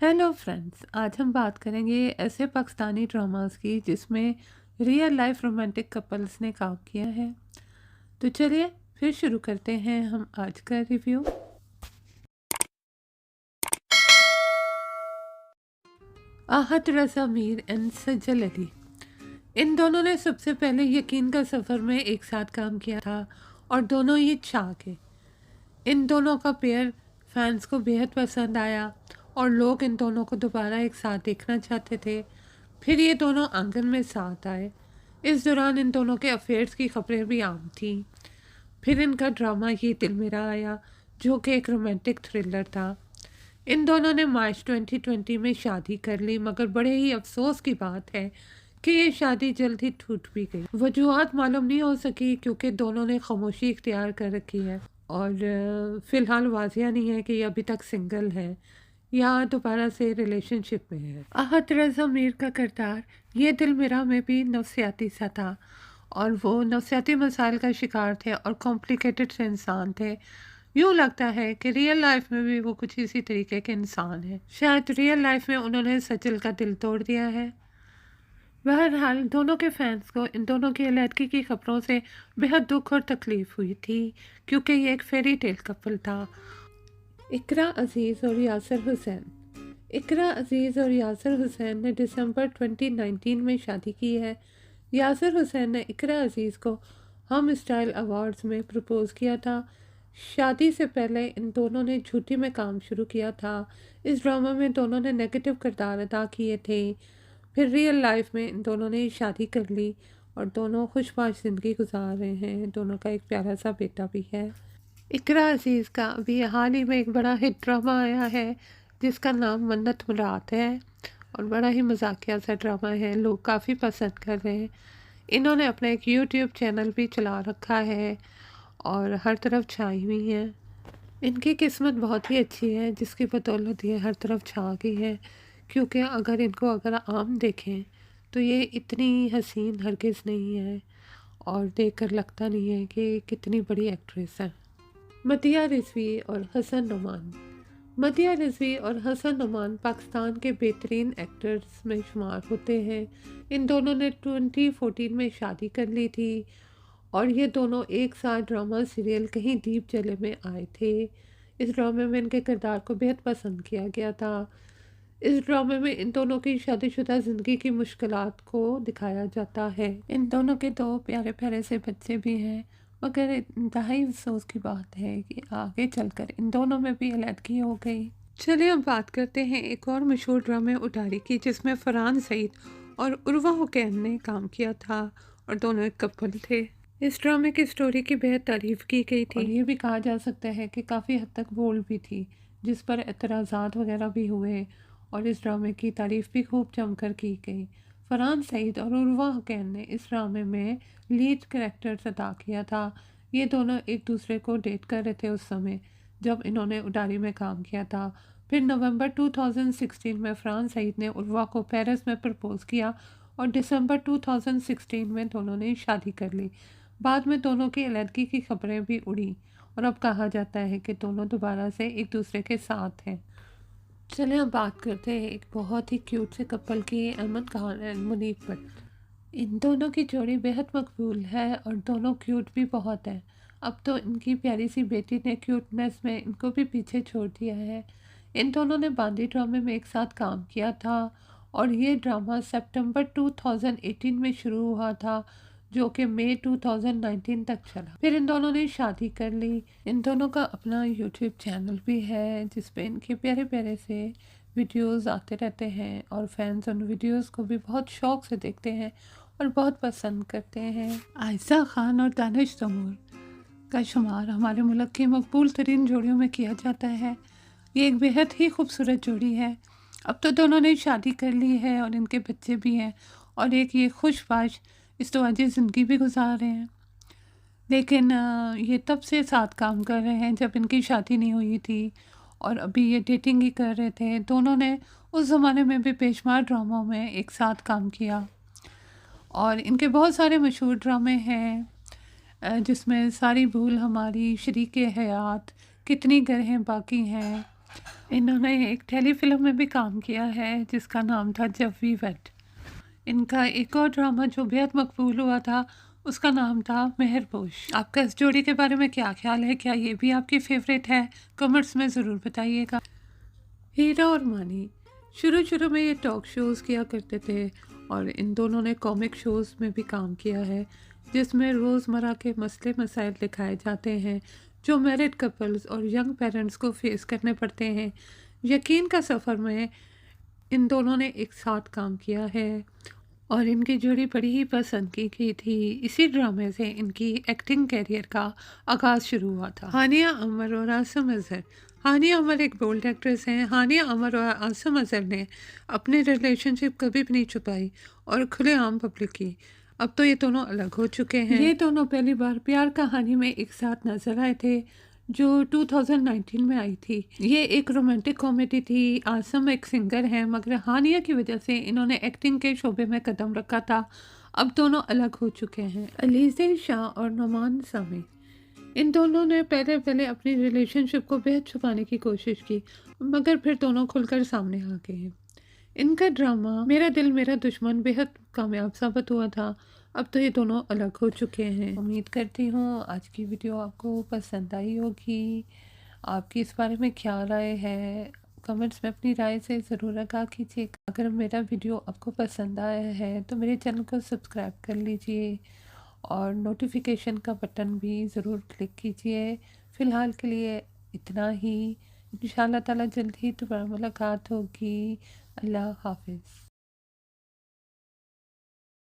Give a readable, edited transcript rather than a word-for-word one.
Hello friends, आज हम बात करेंगे ऐसे पाकिस्तानी ड्रामास की जिसमें रियल लाइफ रोमांटिक कपल्स ने काम किया है। तो चलिए फिर शुरू करते हैं हम आज का रिव्यू। आहत रज़ा मीर एंड सज्जल अली, इन दोनों ने सबसे पहले यकीन का सफ़र में एक साथ काम किया था और दोनों ही चाक हैं। इन दोनों का पेयर फैंस को बेहद पसंद आया और लोग इन दोनों को दोबारा एक साथ देखना चाहते थे। फिर ये दोनों आंगन में साथ आए। इस दौरान इन दोनों के अफेयर्स की खबरें भी आम थीं। फिर इनका ड्रामा ये दिल मेरा आया, जो कि एक रोमांटिक थ्रिलर था। इन दोनों ने मार्च 2020 में शादी कर ली, मगर बड़े ही अफसोस की बात है कि ये शादी जल्द ही टूट भी गई। वजूहात मालूम नहीं हो सकी क्योंकि दोनों ने खामोशी इख्तियार कर रखी है और फ़िलहाल वाजिया नहीं है कि ये अभी तक सिंगल है या दोबारा से रिलेशनशिप में है। आहत रज़ा मीर का किरदार ये दिल मेरा में भी नफसियाती सा था और वो नफसियाती मसाइल का शिकार थे और कॉम्प्लिकेटेड से इंसान थे। यूँ लगता है कि रियल लाइफ में भी वो कुछ इसी तरीके के इंसान हैं। शायद रियल लाइफ में उन्होंने सजल का दिल तोड़ दिया है। बहरहाल दोनों के फैंस को इन दोनों की अलहदगी की खबरों से बेहद दुख और तकलीफ़ हुई थी क्योंकि ये एक फेरी टेल कपल था। इकरा अजीज़ और यासिर हुसैन। इकरा अजीज़ और यासिर हुसैन ने दिसंबर 2019 में शादी की है। यासिर हुसैन ने इकरा अजीज़ को हम स्टाइल अवार्ड्स में प्रपोज़ किया था। शादी से पहले इन दोनों ने झूठी में काम शुरू किया था। इस ड्रामा में दोनों ने नेगेटिव किरदार अदा किए थे। फिर रियल लाइफ में इन दोनों ने शादी कर ली और दोनों खुशबाश ज़िंदगी गुजार रहे हैं। दोनों का एक प्यारा सा बेटा भी है। इकरा अजीज़ का अभी हाल ही में एक बड़ा हिट ड्रामा आया है जिसका नाम मन्नत मुराद है और बड़ा ही मजाकिया सा ड्रामा है। लोग काफ़ी पसंद कर रहे हैं। इन्होंने अपना एक यूट्यूब चैनल भी चला रखा है और हर तरफ छाई हुई हैं। इनकी किस्मत बहुत ही अच्छी है जिसकी बदौलत ये हर तरफ छा गई है, क्योंकि अगर आम देखें तो ये इतनी हसीन हरगिज़ नहीं है और देखकर लगता नहीं है कि कितनी बड़ी एक्ट्रेस है। मदिया रिजवी और हसन नुमान। मदिया रिजवी और हसन नुमान पाकिस्तान के बेहतरीन एक्टर्स में शुमार होते हैं। इन दोनों ने 2014 में शादी कर ली थी और ये दोनों एक साथ ड्रामा सीरियल कहीं दीप जले में आए थे। इस ड्रामे में इनके किरदार को बेहद पसंद किया गया था। इस ड्रामे में इन दोनों की शादीशुदा ज़िंदगी की मुश्किलात को दिखाया जाता है। इन दोनों के दो प्यारे प्यारे से बच्चे भी हैं, मगर इंतहाई अफसोस की बात है कि आगे चलकर इन दोनों में भी अलहदगी हो गई। चलिए अब बात करते हैं एक और मशहूर ड्रामे उटारी की जिसमें फरहान सईद और उर्वा हुसैन ने काम किया था और दोनों एक कपल थे। इस ड्रामे की स्टोरी की बेहद तारीफ़ की गई थी और ये भी कहा जा सकता है कि काफ़ी हद तक बोल्ड भी थी, जिस पर एतराज़ात वगैरह भी हुए और इस ड्रामे की तारीफ़ भी खूब जमकर की गई। फरहान सईद और उर्वा हुसैन ने इस ड्रामे में लीड कैरेक्टर्स अदा किया था। ये दोनों एक दूसरे को डेट कर रहे थे उस समय जब इन्होंने उडारी में काम किया था। फिर नवंबर 2016 में फरहान सईद ने उर्वा को पेरिस में प्रपोज़ किया और दिसंबर 2016 में दोनों ने शादी कर ली। बाद में दोनों की अलहदगी की खबरें भी उड़ी और अब कहा जाता है कि दोनों दोबारा से एक दूसरे के साथ हैं। चलिए अब बात करते हैं एक बहुत ही क्यूट से कपल की, अहमद खान एंड मुनीब भट्ट। इन दोनों की जोड़ी बेहद मकबूल है और दोनों क्यूट भी बहुत हैं। अब तो इनकी प्यारी सी बेटी ने क्यूटनेस में इनको भी पीछे छोड़ दिया है। इन दोनों ने बांदी ड्रामे में एक साथ काम किया था और ये ड्रामा सितंबर 2018 में शुरू हुआ था जो कि मई 2019 तक चला। फिर इन दोनों ने शादी कर ली। इन दोनों का अपना यूट्यूब चैनल भी है जिस पे इनके प्यारे प्यारे से वीडियोस आते रहते हैं और फैंस उन वीडियोस को भी बहुत शौक से देखते हैं और बहुत पसंद करते हैं। आयशा खान और दानिश तैमूर का शुमार हमारे मुल्क की मकबूल तरीन जोड़ियों में किया जाता है। ये एक बेहद ही खूबसूरत जोड़ी है। अब तो दोनों ने शादी कर ली है और इनके बच्चे भी हैं और एक ये खुशबाश इज़्दिवाजी ज़िंदगी भी गुजार रहे हैं। लेकिन ये तब से साथ काम कर रहे हैं जब इनकी शादी नहीं हुई थी और अभी ये डेटिंग ही कर रहे थे। दोनों ने उस ज़माने में भी बेशुमार ड्रामों में एक साथ काम किया और इनके बहुत सारे मशहूर ड्रामे हैं जिसमें सारी भूल हमारी, शरीके हयात, कितनी गरहें बाकी हैं इन्होंने एक टेलीफिल्म में भी काम किया है जिसका नाम था जब वी वेट। इनका एक और ड्रामा जो बेहद मकबूल हुआ था उसका नाम था मेहरपोश। आपका इस जोड़ी के बारे में क्या ख्याल है? क्या ये भी आपकी फेवरेट है? कमेंट्स में ज़रूर बताइएगा। हीरा और मानी शुरू शुरू में ये टॉक शोज़ किया करते थे और इन दोनों ने कॉमिक शोज़ में भी काम किया है जिसमें रोज़मर्रा के मसले मसाइल दिखाए जाते हैं जो मैरिड कपल्स और यंग पेरेंट्स को फेस करने पड़ते हैं। यकीन का सफ़र में इन दोनों ने एक साथ काम किया है और इनकी जोड़ी बड़ी ही पसंद की गई थी। इसी ड्रामे से इनकी एक्टिंग करियर का आगाज़ शुरू हुआ था। हानिया अमर और आसिम अजहर। हानिया अमर एक बोल्ड एक्ट्रेस हैं। हानिया अमर और आसिम अजहर ने अपनी रिलेशनशिप कभी भी नहीं छुपाई और खुलेआम पब्लिक की। अब तो ये दोनों अलग हो चुके हैं। ये दोनों पहली बार प्यार कहानी में एक साथ नजर आए थे जो 2019 में आई थी। ये एक रोमांटिक कॉमेडी थी। आसम एक सिंगर हैं मगर हानिया की वजह से इन्होंने एक्टिंग के शोबे में कदम रखा था। अब दोनों अलग हो चुके हैं। अलीज़े शाह और नुमान सामी। इन दोनों ने पहले पहले अपनी रिलेशनशिप को बेहद छुपाने की कोशिश की मगर फिर दोनों खुलकर सामने आ गए हैं। इनका ड्रामा मेरा दिल मेरा दुश्मन बेहद कामयाब साबित हुआ था। अब तो ये दोनों अलग हो चुके हैं। उम्मीद करती हूँ आज की वीडियो आपको पसंद आई होगी। आपकी इस बारे में क्या राय है? कमेंट्स में अपनी राय से ज़रूर आगाह कीजिएगा। अगर मेरा वीडियो आपको पसंद आया है तो मेरे चैनल को सब्सक्राइब कर लीजिए और नोटिफिकेशन का बटन भी ज़रूर क्लिक कीजिए। फ़िलहाल के लिए इतना ही। इंशाल्लाह ताला जल्द ही दोबारा मुलाकात होगी। अल्लाह हाफ़िज़।